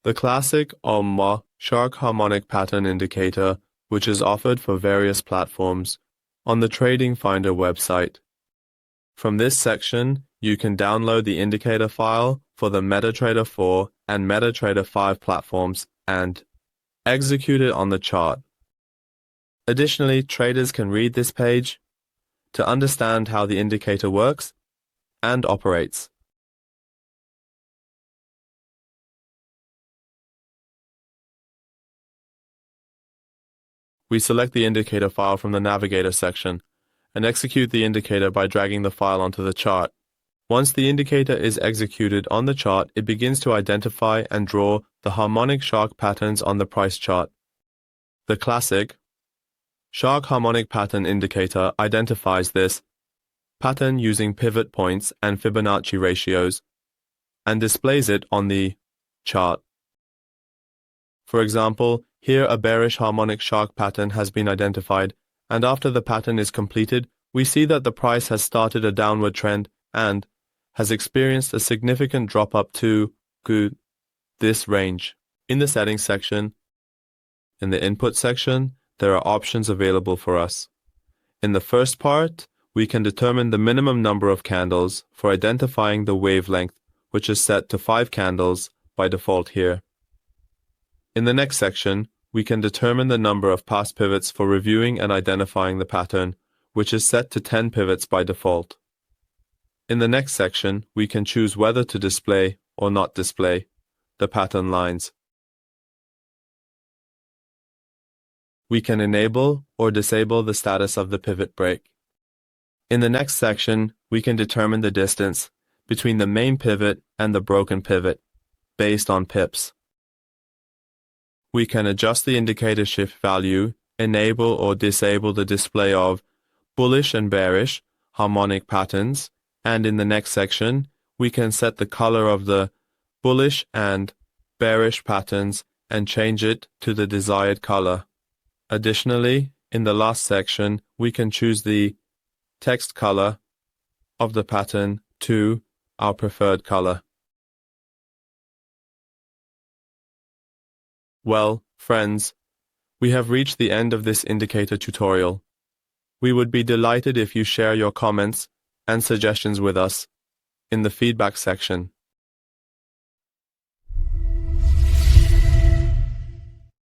The classic or shark harmonic pattern indicator, which is offered for various platforms on the TradingFinder website. From this section, you can download the indicator file for the MetaTrader 4 and MetaTrader 5 platforms and execute it on the chart. Additionally, traders can read this page to understand how the indicator works and operates. We select the indicator file from the Navigator section and execute the indicator by dragging the file onto the chart. Once the indicator is executed on the chart, it begins to identify and draw the harmonic shark patterns on the price chart. The classic shark harmonic pattern indicator identifies this pattern using pivot points and Fibonacci ratios and displays it on the chart. For example, here a bearish harmonic shark pattern has been identified, and after the pattern is completed, we see that the price has started a downward trend and has experienced a significant drop up to this range. In the settings section, in the input section, there are options available for us. In the first part, we can determine the minimum number of candles for identifying the wavelength, which is set to 5 candles by default here. In the next section, we can determine the number of past pivots for reviewing and identifying the pattern, which is set to 10 pivots by default. In the next section, we can choose whether to display or not display the pattern lines. We can enable or disable the status of the pivot break. In the next section, we can determine the distance between the main pivot and the broken pivot based on pips. We can adjust the indicator shift value, enable or disable the display of bullish and bearish harmonic patterns, and in the next section, we can set the color of the bullish and bearish patterns and change it to the desired color. Additionally, in the last section, we can choose the text color of the pattern to our preferred color. Well, friends, we have reached the end of this indicator tutorial. We would be delighted if you share your comments and suggestions with us in the feedback section.